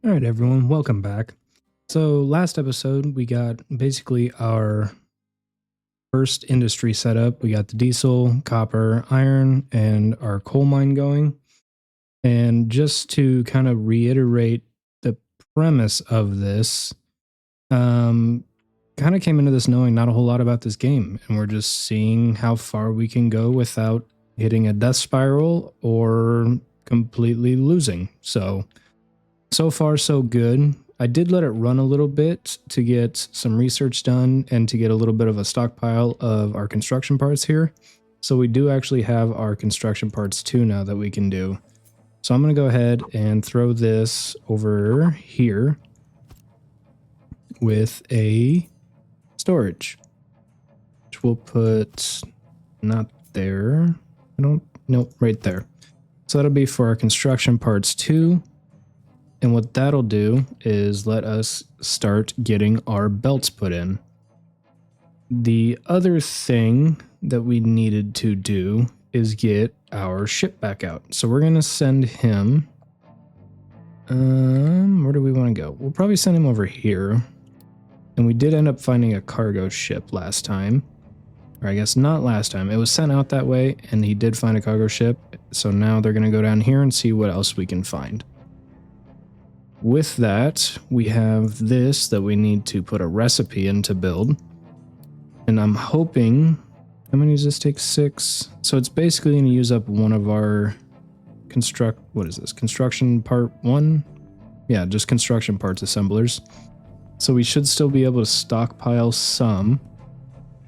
All right, everyone, welcome back. So, last episode, we got basically our first industry setup. We got the diesel, copper, iron, and our coal mine going. And just to kind of reiterate the premise of this, um, kind of came into this knowing not a whole lot about this game. And we're just seeing how far we can go without hitting a death spiral or completely losing. So far, so good. I did let it run a little bit to get some research done and to get a little bit of a stockpile of our construction parts here. So we do actually have our construction parts too now that we can do. So I'm going to go ahead and throw this over here with a storage, which we'll put not there. Nope, right there. So that'll be for our construction parts too. And what that'll do is let us start getting our belts put in. The other thing that we needed to do is get our ship back out. So we're going to send him... where do we want to go? We'll probably send him over here. And we did end up finding a cargo ship last time. Or I guess not last time. It was sent out that way, and he did find a cargo ship. So now they're going to go down here and see what else we can find. With that, we have this that we need to put a recipe in to build. And I'm hoping... How many does this take? 6. So it's basically going to use up one of our... What is this? Construction part 1? Yeah, just construction parts assemblers. So we should still be able to stockpile some,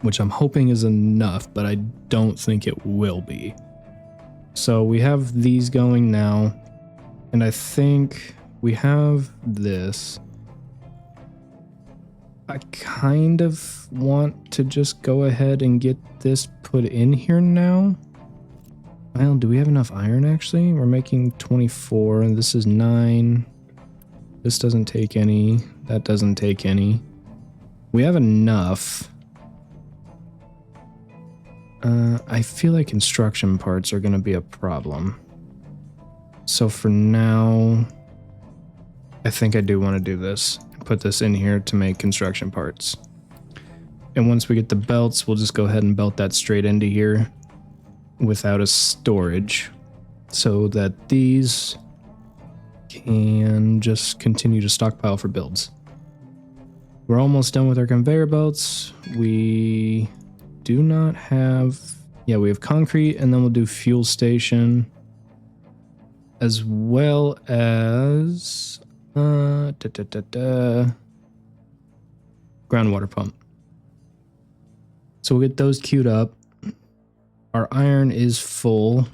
which I'm hoping is enough, but I don't think it will be. So we have these going now, and I think... we have this. I kind of want to just go ahead and get this put in here now. Well, do we have enough iron actually? We're making 24 and this is 9. This doesn't take any. That doesn't take any. We have enough. I feel like construction parts are going to be a problem. So for now... I think I do want to do this. Put this in here to make construction parts. And once we get the belts, we'll just go ahead and belt that straight into here without a storage so that these can just continue to stockpile for builds. We're almost done with our conveyor belts. We do not have... yeah, we have concrete, and then we'll do fuel station as well as... groundwater pump. So we'll get those queued up. Our iron is full,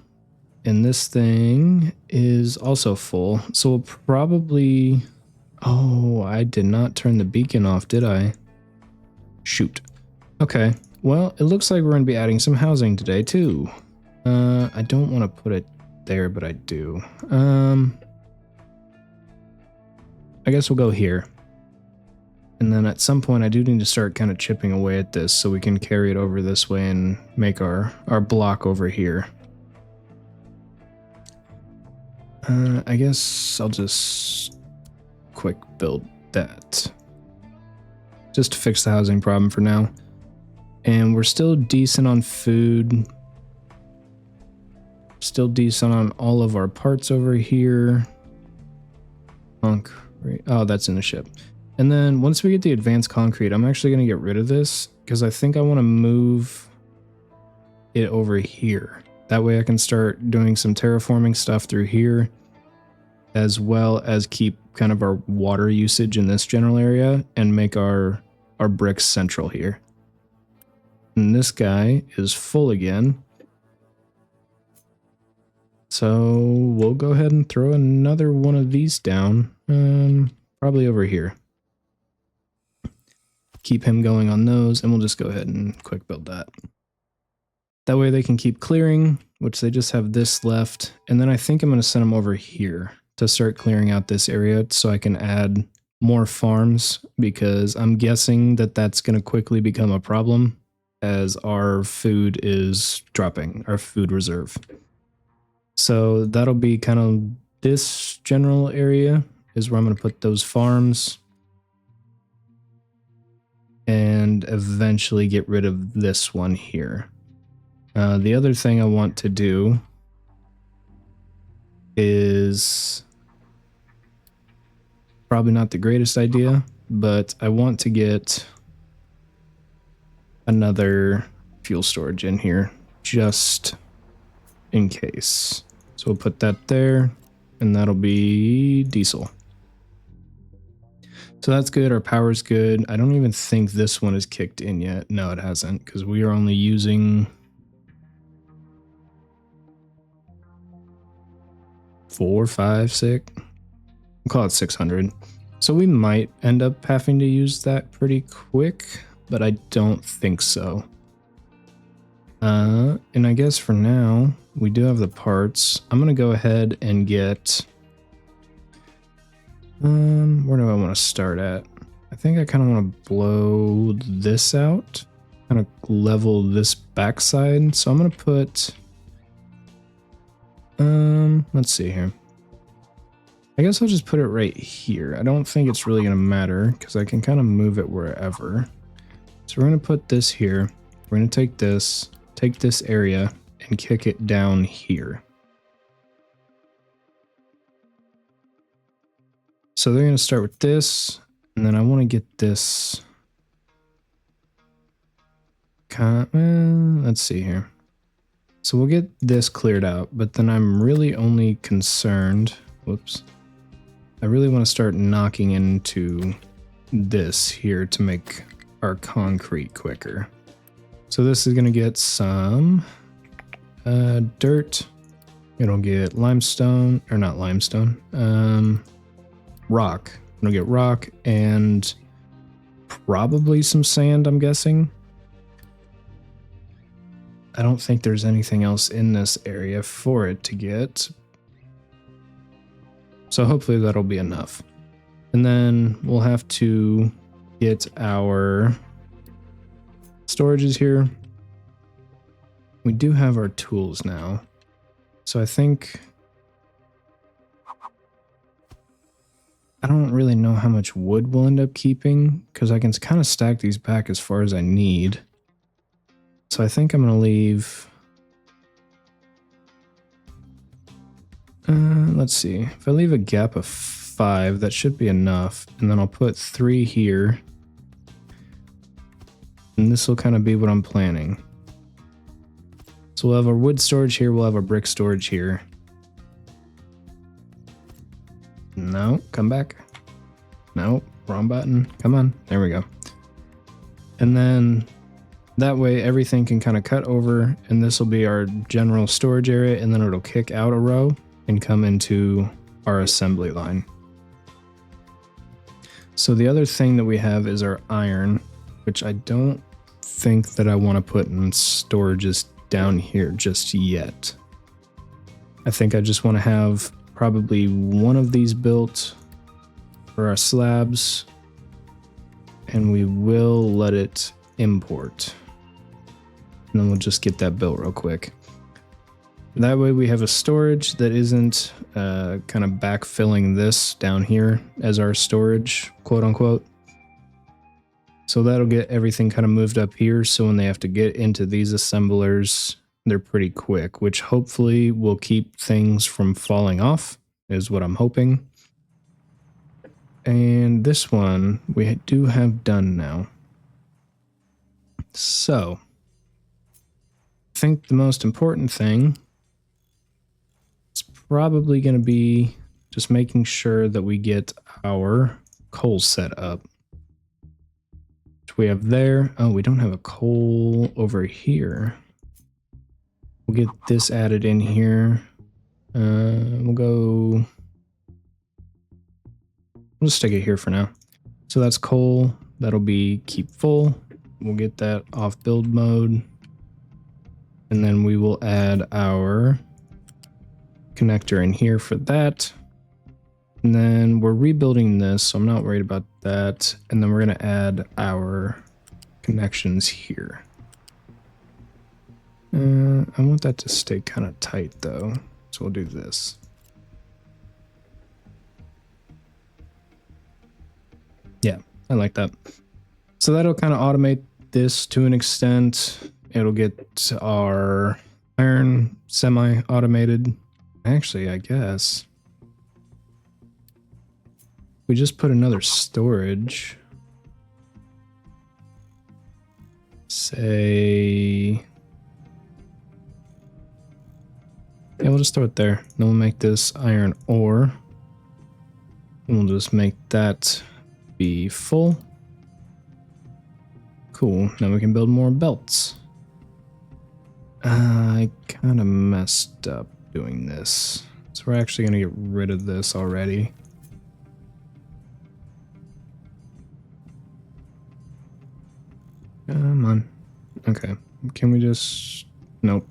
and this thing is also full. So we'll probably... oh, I did not turn the beacon off, did I? Shoot. Okay, well, it looks like we're going to be adding some housing today, too. I don't want to put it there, but I do. I guess we'll go here. And then at some point I do need to start kind of chipping away at this so we can carry it over this way and make our block over here. I guess I'll just quick build that. Just to fix the housing problem for now. And we're still decent on food. Still decent on all of our parts over here. Oh, that's in the ship. And then once we get the advanced concrete, I'm actually going to get rid of this because I think I want to move it over here. That way I can start doing some terraforming stuff through here, as well as keep kind of our water usage in this general area and make our bricks central here. And this guy is full again. So we'll go ahead and throw another one of these down, probably over here. Keep him going on those, and we'll just go ahead and quick build that. That way they can keep clearing, which they just have this left. And then I think I'm going to send them over here to start clearing out this area so I can add more farms, because I'm guessing that that's going to quickly become a problem as our food is dropping, our food reserve. So that'll be kind of this general area is where I'm going to put those farms. And eventually get rid of this one here. The other thing I want to do is probably not the greatest idea, but I want to get another fuel storage in here just in case. So we'll put that there, and that'll be diesel. So that's good. Our power's good. I don't even think this one is kicked in yet. No, it hasn't, because we are only using 4, 5, 6. We'll call it 600. So we might end up having to use that pretty quick, but I don't think so. And I guess for now, we do have the parts. I'm going to go ahead and get... where do I want to start at? I think I kind of want to blow this out, kind of level this backside. So I'm going to put, let's see here. I guess I'll just put it right here. I don't think it's really going to matter because I can kind of move it wherever. So we're going to put this here. We're going to take this area and kick it down here. So they're going to start with this, and then I want to get this. Let's see here. So we'll get this cleared out, but then I'm really only concerned. Whoops. I really want to start knocking into this here to make our concrete quicker. So this is going to get some dirt. It'll get limestone, or not limestone. Rock. It'll get rock and probably some sand, I'm guessing. I don't think there's anything else in this area for it to get. So hopefully that'll be enough. And then we'll have to get our storages here. We do have our tools now. So I think... I don't really know how much wood we'll end up keeping because I can kind of stack these back as far as I need. So I think I'm going to leave... let's see. If I leave a gap of 5, that should be enough. And then I'll put 3 here. And this will kind of be what I'm planning. So we'll have our wood storage here. We'll have our brick storage here. No, come back. No, wrong button. Come on. There we go. And then that way everything can kind of cut over, and this will be our general storage area, and then it'll kick out a row and come into our assembly line. So the other thing that we have is our iron, which I don't think that I want to put in storages down here just yet. I think I just want to have probably one of these built for our slabs, and we will let it import. And then we'll just get that built real quick. That way we have a storage that isn't kind of backfilling this down here as our storage, quote unquote. So that'll get everything kind of moved up here, so when they have to get into these assemblers, they're pretty quick, which hopefully will keep things from falling off, is what I'm hoping. And this one we do have done now. So I think the most important thing is probably going to be just making sure that we get our coal set up. Which we have there. Oh, we don't have a coal over here. We'll get this added in here. We'll go... We'll just stick it here for now. So that's coal. That'll be keep full. We'll get that off build mode. And then we will add our connector in here for that. And then we're rebuilding this, so I'm not worried about that. And then we're going to add our connections here. I want that to stay kind of tight though. So we'll do this. Yeah, I like that. So that'll kind of automate this to an extent. It'll get our iron semi-automated. Actually, I guess we just put another storage. Say, yeah, we'll just throw it there. Then we'll make this iron ore. And we'll just make that be full. Cool. Now we can build more belts. I kind of messed up doing this. So we're actually going to get rid of this already. Come on. Okay. Can we just... Nope.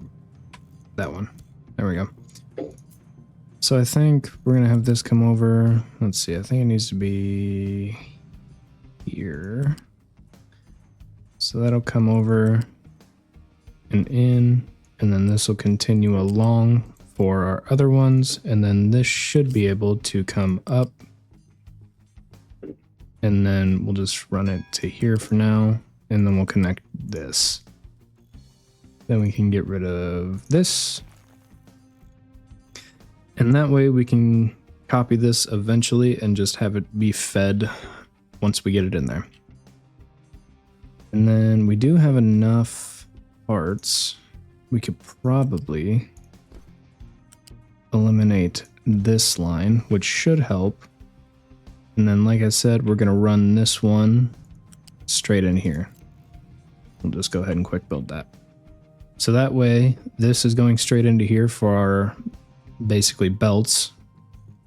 That one. There we go. So I think we're going to have this come over. Let's see. I think it needs to be here. So that'll come over and in. And then this will continue along for our other ones. And then this should be able to come up. And then we'll just run it to here for now. And then we'll connect this. Then we can get rid of this. And that way we can copy this eventually and just have it be fed once we get it in there. And then we do have enough parts. We could probably eliminate this line, which should help. And then, like I said, we're going to run this one straight in here. We'll just go ahead and quick build that. So that way, this is going straight into here for our basically belts.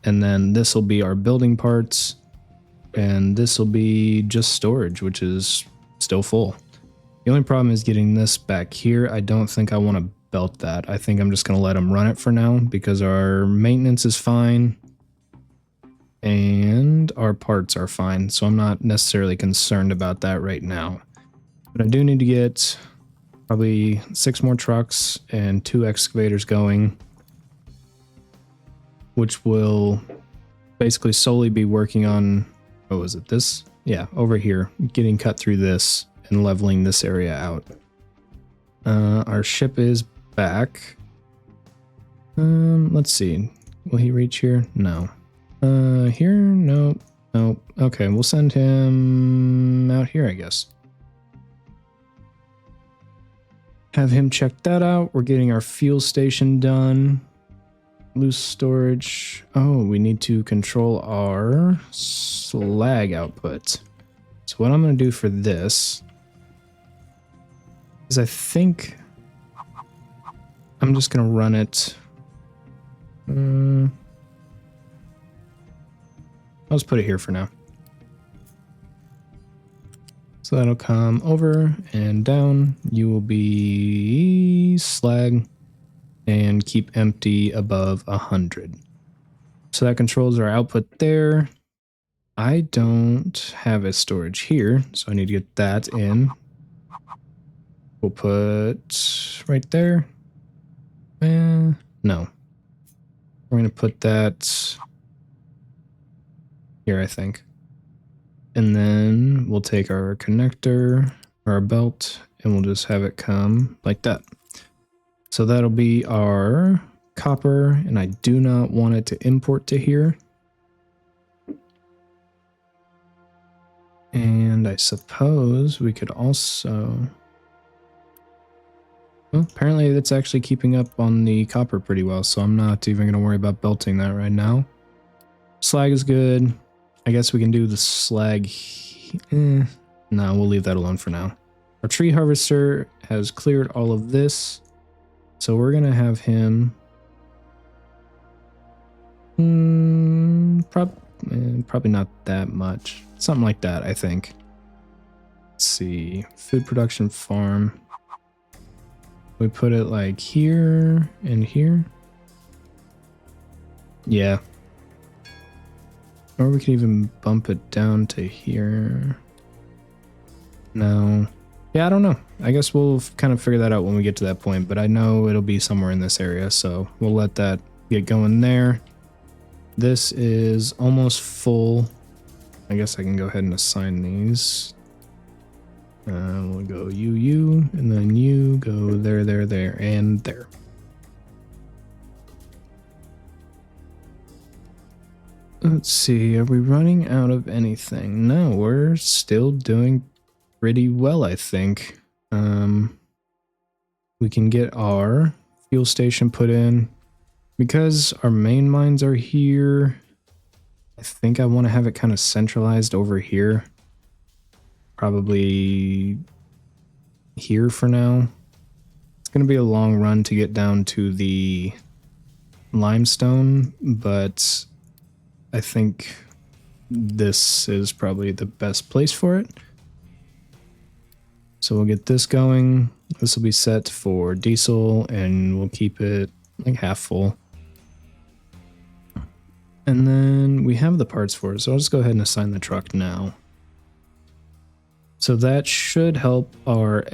And then this will be our building parts. And this will be just storage, which is still full. The only problem is getting this back here. I don't think I want to belt that. I think I'm just going to let them run it for now because our maintenance is fine. And our parts are fine. So I'm not necessarily concerned about that right now. But I do need to get probably 6 more trucks and 2 excavators going, which will basically solely be working on, what was it, this? Yeah, over here, getting cut through this and leveling this area out. Our ship is back. Let's see. Will he reach here? No. Here? Nope. Nope. Okay, we'll send him out here, I guess. Have him check that out. We're getting our fuel station done. Loose storage. Oh, we need to control our slag output. So what I'm going to do for this is I think I'm just going to run it. I'll just put it here for now. So that'll come over and down. You will be slag and keep empty above 100. So that controls our output there. I don't have a storage here, so I need to get that in. We'll put right there. No. We're going to put that here, I think. And then we'll take our connector, our belt, and we'll just have it come like that. So that'll be our copper, and I do not want it to import to here. And I suppose we could also... Well, apparently it's actually keeping up on the copper pretty well, so I'm not even going to worry about belting that right now. Slag is good. I guess we can do the slag. No, we'll leave that alone for now. Our tree harvester has cleared all of this. So we're going to have him... probably not that much. Something like that, I think. Let's see. Food production farm. We put it like here and here. Yeah. Or we can even bump it down to here. No. Yeah, I don't know. I guess we'll kind of figure that out when we get to that point, but I know it'll be somewhere in this area, so we'll let that get going there. This is almost full. I guess I can go ahead and assign these. We'll go you, and then you go there, and there. Let's see, are we running out of anything? No, we're still doing pretty well, I think. We can get our fuel station put in. Because our main mines are here, I think I want to have it kind of centralized over here. Probably here for now. It's going to be a long run to get down to the limestone, but I think this is probably the best place for it. So we'll get this going. This will be set for diesel, and we'll keep it like half full. And then we have the parts for it, so I'll just go ahead and assign the truck now. So that should help our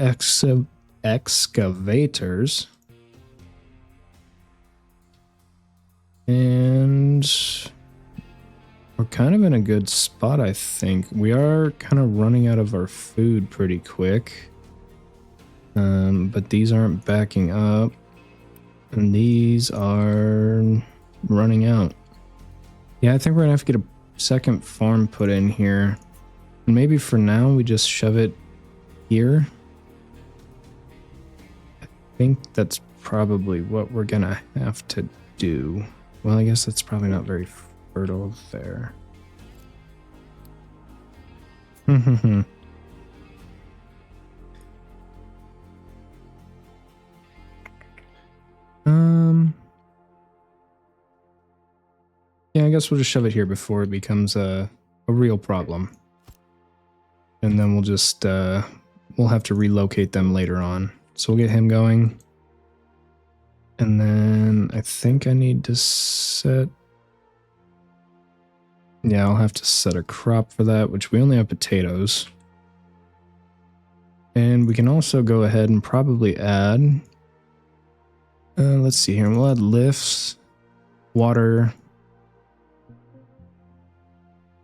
excavators. And we're kind of in a good spot, I think. We are kind of running out of our food pretty quick. But these aren't backing up. And these are running out. Yeah, I think we're gonna have to get a second farm put in here. And maybe for now we just shove it here. I think that's probably what we're gonna have to do. Well, I guess it's probably not very fertile there. Yeah, I guess we'll just shove it here before it becomes a real problem. And then we'll just, we'll have to relocate them later on. So we'll get him going. And then I think I need to set... Yeah, I'll have to set a crop for that, which we only have potatoes. And we can also go ahead and probably add... let's see here. We'll add lifts, water...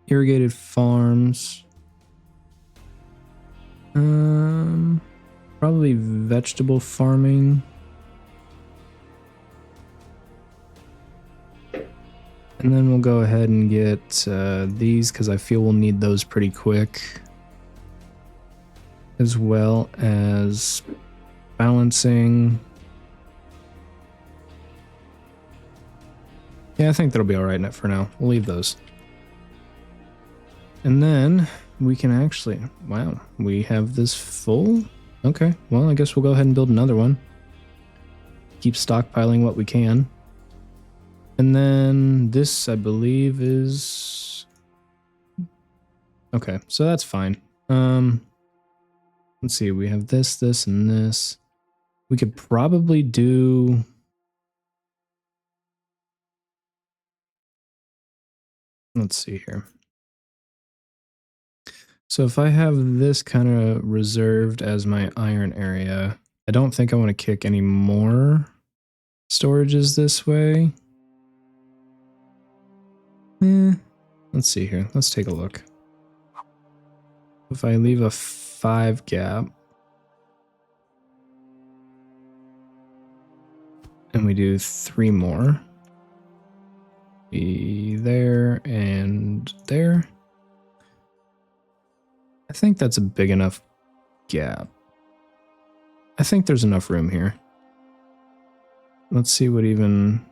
irrigated farms. Probably vegetable farming. And then we'll go ahead and get these because I feel we'll need those pretty quick. As well as balancing. Yeah, I think that'll be alright for now. We'll leave those. And then we can actually, wow, we have this full? Okay, well, I guess we'll go ahead and build another one. Keep stockpiling what we can. And then this, I believe, is... Okay, so that's fine. Let's see, we have this, this, and this. We could probably do... Let's see here. So if I have this kind of reserved as my iron area, I don't think I want to kick any more storages this way. Let's see here. Let's take a look. If I leave a 5 gap and we do 3 more, be there and there. I think that's a big enough gap. I think there's enough room here. Let's see what even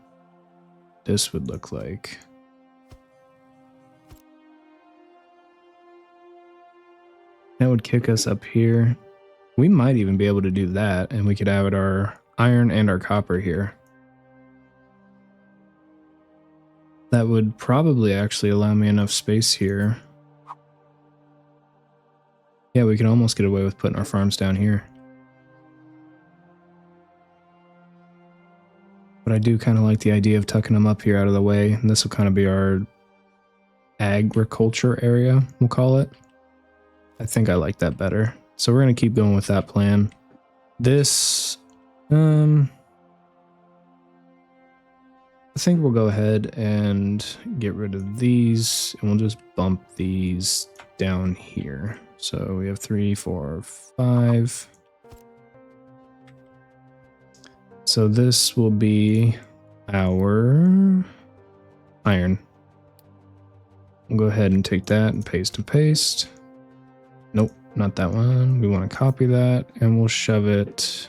this would look like. That would kick us up here. We might even be able to do that, and we could have our iron and our copper here. That would probably actually allow me enough space here. Yeah, we could almost get away with putting our farms down here. But I do kind of like the idea of tucking them up here out of the way. And this will kind of be our agriculture area, we'll call it. I think I like that better. So we're going to keep going with that plan. This, I think we'll go ahead and get rid of these, and we'll just bump these down here. So we have 3, 4, 5. So this will be our iron. We'll go ahead and take that and paste. Nope, not that one. We want to copy that, and we'll shove it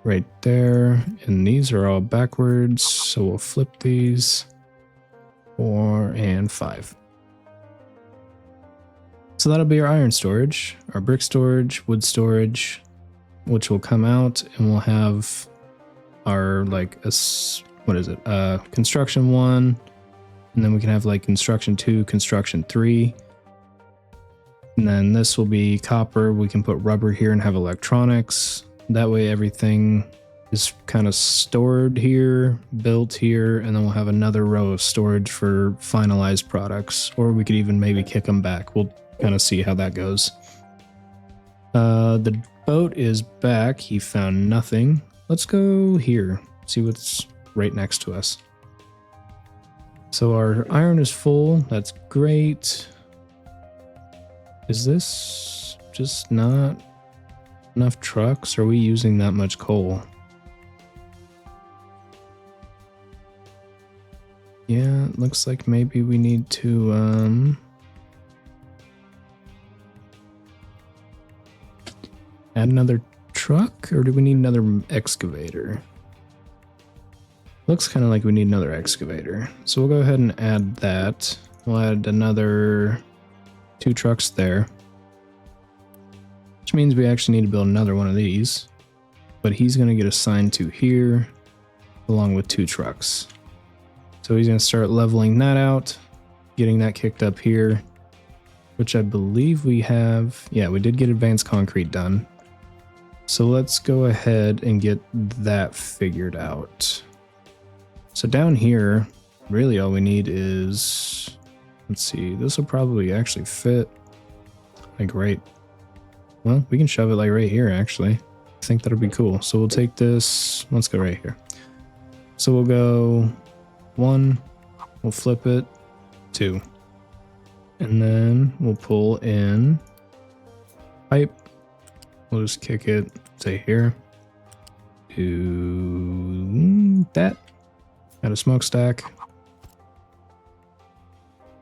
right there. And these are all backwards, so we'll flip these. 4 and 5. So that'll be our iron storage, our brick storage, wood storage, which will come out, and we'll have our construction 1, and then we can have like construction 2, construction 3. And then this will be copper. We can put rubber here and have electronics. That way everything is kind of stored here, built here, and then we'll have another row of storage for finalized products, or we could even maybe kick them back. We'll kind of see how that goes. The boat is back. He found nothing. Let's go here, see what's right next to us. So our iron is full. That's great. Is this just not enough trucks? Are we using that much coal? Yeah, it looks like maybe we need to add another truck, or do we need another excavator? Looks kind of like we need another excavator. So we'll go ahead and add that. We'll add another 2 trucks there. Which means we actually need to build another one of these. But he's going to get assigned to here, along with 2 trucks. So he's going to start leveling that out, getting that kicked up here, which I believe we have. Yeah, we did get advanced concrete done. So let's go ahead and get that figured out. So down here, really all we need is, let's see, this will probably actually fit like right. Well, we can shove it like right here actually. I think that'll be cool. So we'll take this, let's go right here. So we'll go 1, we'll flip it, 2. And then we'll pull in pipe. We'll just kick it, say here, to that. Got a smokestack.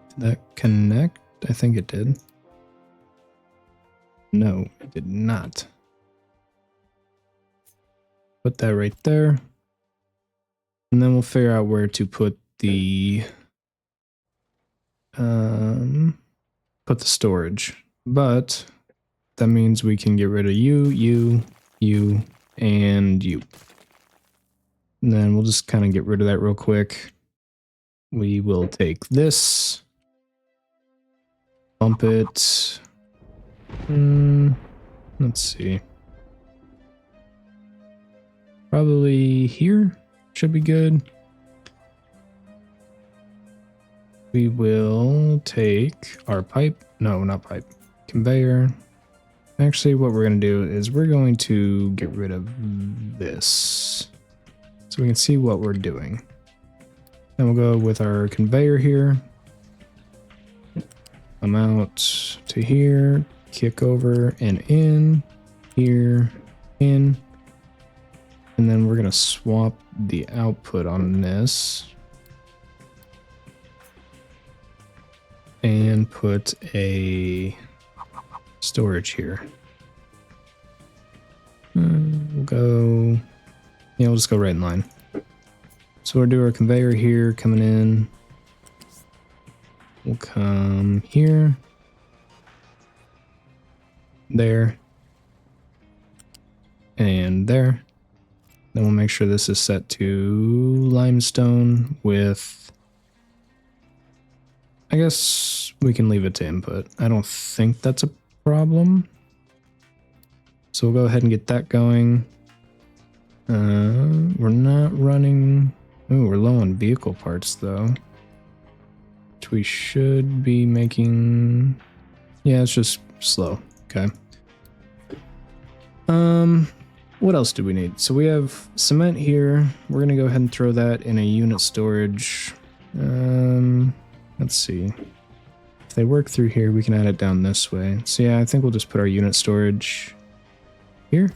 Did that connect? I think it did. No, it did not. Put that right there. And then we'll figure out where to put the storage. But that means we can get rid of you, and you. And then we'll just kind of get rid of that real quick. We will take this, bump it. Let's see. Probably here should be good. We will take our pipe. No, not pipe. Conveyor. Actually, what we're going to do is we're going to get rid of this, so we can see what we're doing. Then we'll go with our conveyor here. Come out to here, kick over and in, here, in. And then we're going to swap the output on this. And put a storage here. We'll go, yeah, we'll just go right in line. So we'll do our conveyor here, coming in. We'll come here, there, and there. Then we'll make sure this is set to limestone with, I guess we can leave it to input. I don't think that's a problem. So we'll go ahead and get that going. We're not running. Ooh, we're low on vehicle parts though. Which we should be making. Yeah, it's just slow. Okay. what else do we need? So we have cement here. We're going to go ahead and throw that in a unit storage. Let's see. If they work through here, we can add it down this way. So yeah, I think we'll just put our unit storage here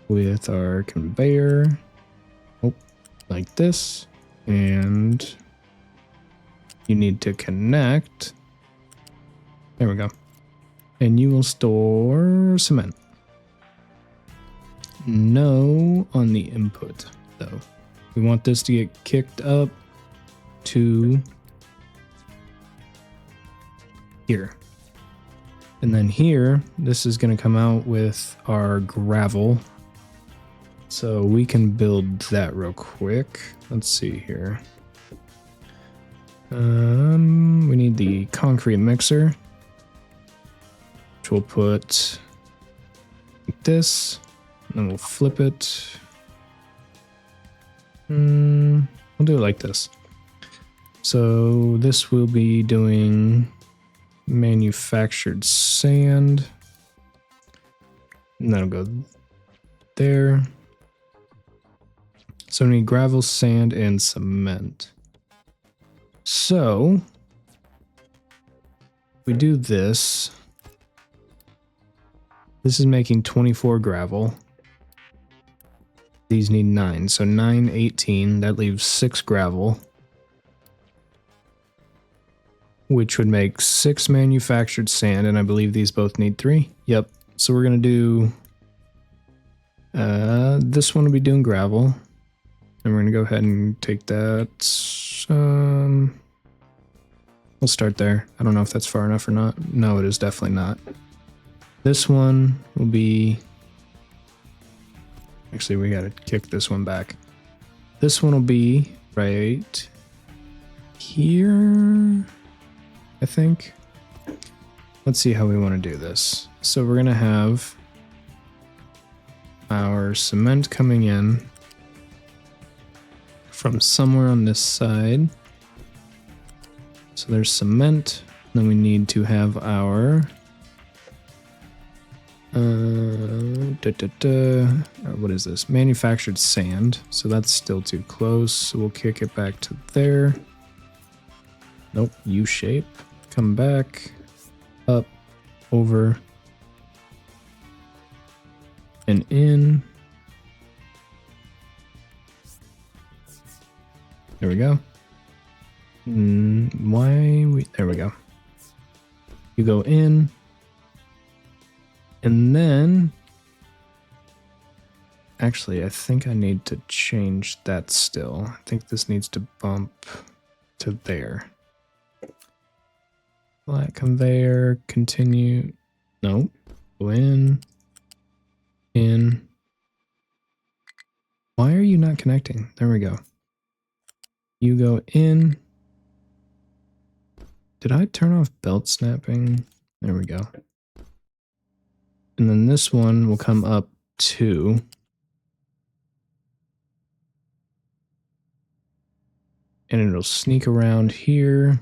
with our conveyor. Oh, like this. And you need to connect. There we go. And you will store cement. No on the input, though. We want this to get kicked up to here. And then here, this is going to come out with our gravel. So we can build that real quick. Let's see here. We need the concrete mixer, which we'll put like this, and then we'll flip it. We'll do it like this. So this will be doing manufactured sand, and that'll go there. So we need gravel, sand, and cement. So we do this. This is making 24 gravel. These need 9. So 9, 18. That leaves 6 gravel, which would make 6 manufactured sand. And I believe these both need 3. Yep. So we're going to do this one will be doing gravel. And we're going to go ahead and take that. We'll start there. I don't know if that's far enough or not. No, it is definitely not. This one will be... Actually, we got to kick this one back. This one will be right here, I think. Let's see how we want to do this. So we're going to have our cement coming in from somewhere on this side. So there's cement. Then we need to have our what is this? Manufactured sand. So that's still too close. So we'll kick it back to there. Nope, U-shape. Come back, up, over, and in. There we go. There we go. You go in, and then, actually, I think I need to change that still. I think this needs to bump to there. Flat conveyor, continue. No, go in. Why are you not connecting? There we go. You go in. Did I turn off belt snapping? There we go. And then this one will come up too. And it'll sneak around here.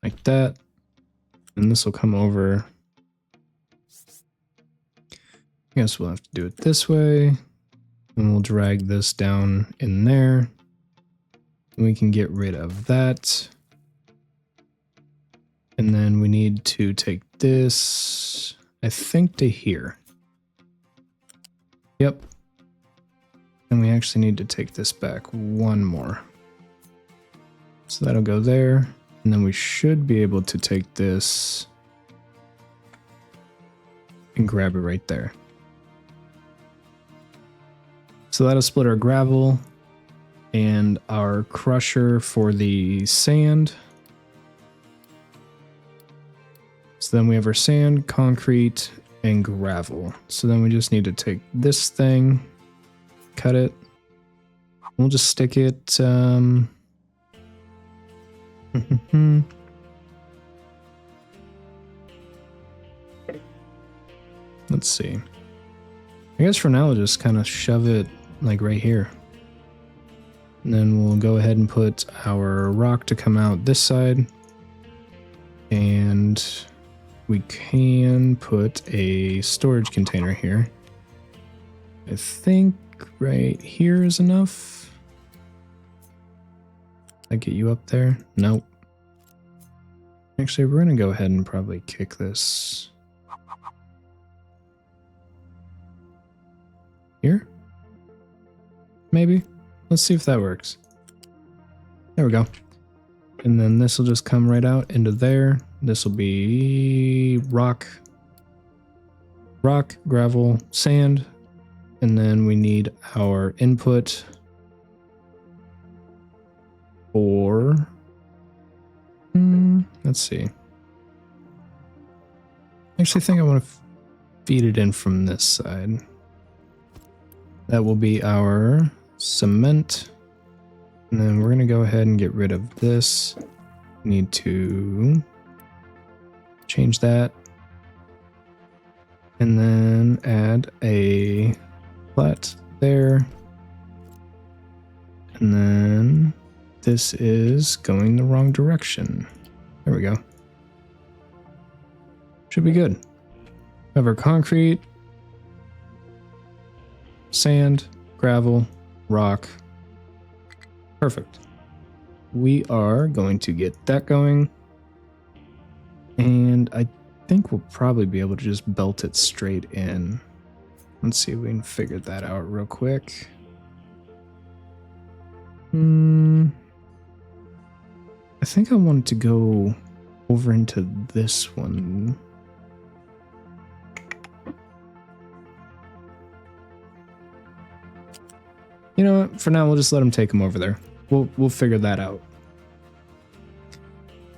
Like that. And this will come over. I guess we'll have to do it this way. And we'll drag this down in there. And we can get rid of that. And then we need to take this, I think, to here. Yep. And we actually need to take this back one more. So that'll go there. And then we should be able to take this and grab it right there. So that'll split our gravel and our crusher for the sand. So then we have our sand, concrete, and gravel. So then we just need to take this thing, cut it. We'll just stick it. Let's see. I guess for now we'll just kind of shove it like right here. And then we'll go ahead and put our rock to come out this side. And we can put a storage container here. I think right here is enough. I get you up there? Nope. Actually, we're going to go ahead and probably kick this here. Maybe. Let's see if that works. There we go. And then this will just come right out into there. This will be rock, gravel, sand. And then we need our input for, let's see. I actually think I want to feed it in from this side. That will be our cement. And then we're going to go ahead and get rid of this. Need to change that. And then add a flat there. And then this is going the wrong direction. There we go. Should be good. We have our concrete, sand, gravel, rock. Perfect. We are going to get that going. And I think we'll probably be able to just belt it straight in. Let's see if we can figure that out real quick. I think I wanted to go over into this one. You know what? For now, we'll just let him take him over there. We'll figure that out.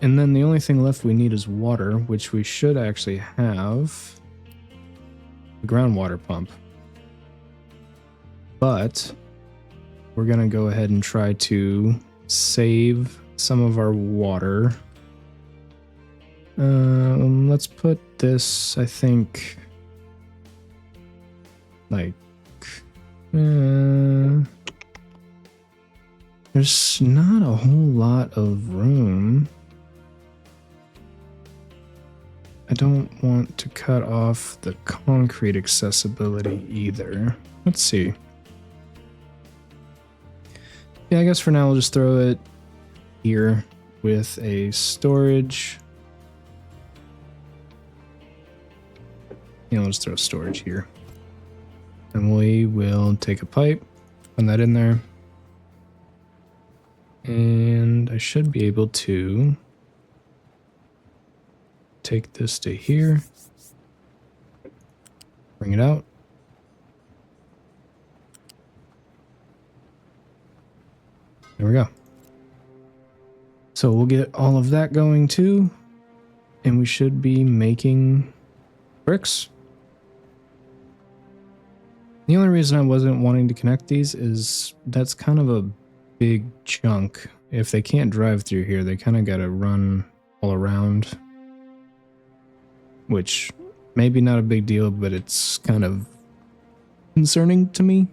And then the only thing left we need is water, which we should actually have the groundwater pump. But we're going to go ahead and try to save some of our water. Let's put this, I think, like, there's not a whole lot of room. I don't want to cut off the concrete accessibility either. Let's see. Yeah, I guess for now we'll just throw it here with a storage. Yeah, we'll just throw storage here. And we will take a pipe, put that in there. And I should be able to take this to here, bring it out. There we go. So we'll get all of that going too, and we should be making bricks. The only reason I wasn't wanting to connect these is that's kind of a big chunk. If they can't drive through here, they kind of got to run all around. Which, maybe not a big deal, but it's kind of concerning to me.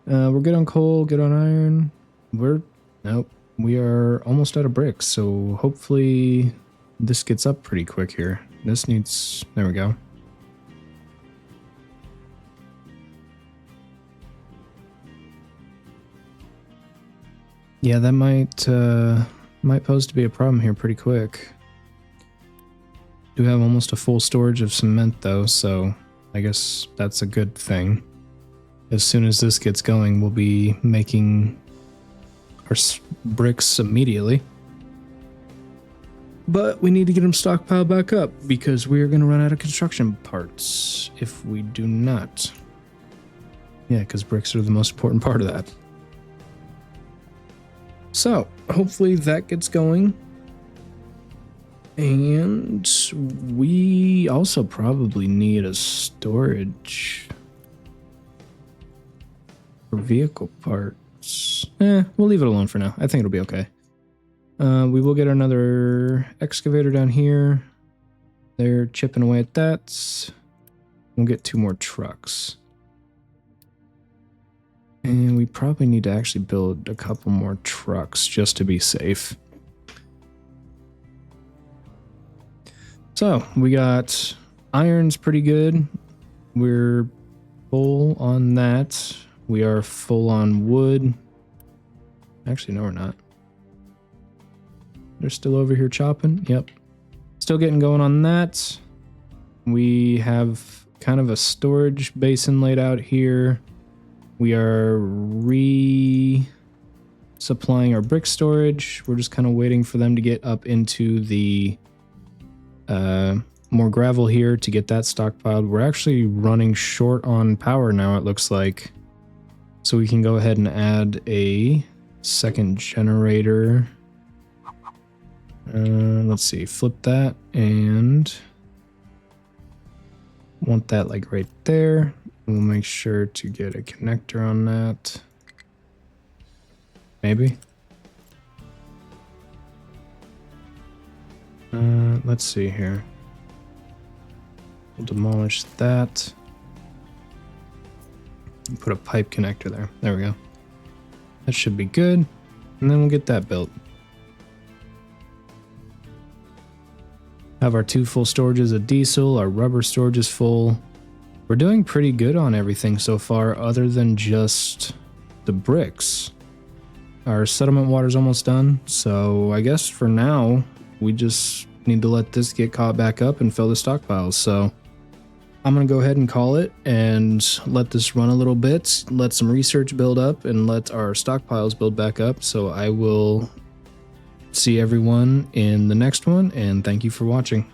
We're good on coal, good on iron. Nope, we are almost out of bricks, so hopefully this gets up pretty quick here. This needs, there we go. Yeah, that might pose to be a problem here pretty quick. Do have almost a full storage of cement though, so I guess that's a good thing. As soon as this gets going, we'll be making our bricks immediately. But we need to get them stockpiled back up because we are going to run out of construction parts if we do not. Yeah, because bricks are the most important part of that. So, hopefully that gets going. And we also probably need a storage for vehicle parts. We'll leave it alone for now. I think it'll be okay. We will get another excavator down here. They're chipping away at that. We'll get 2 more trucks. And we probably need to actually build a couple more trucks just to be safe. So we got iron's pretty good. We're full on that. We are full on wood. Actually, no, we're not. They're still over here chopping. Yep. Still getting going on that. We have kind of a storage basin laid out here. We are supplying our brick storage. We're just kind of waiting for them to get up into the more gravel here to get that stockpiled. We're actually running short on power now, it looks like. So we can go ahead and add a second generator. Let's see, flip that and want that like right there. We'll make sure to get a connector on that. Maybe. Let's see here. We'll demolish that. And put a pipe connector there. There we go. That should be good. And then we'll get that built. Have our 2 full storages of diesel. Our rubber storage is full. We're doing pretty good on everything so far other than just the bricks. Our settlement water's almost done. So I guess for now, we just need to let this get caught back up and fill the stockpiles. So I'm going to go ahead and call it and let this run a little bit, let some research build up, and let our stockpiles build back up. So I will see everyone in the next one, and thank you for watching.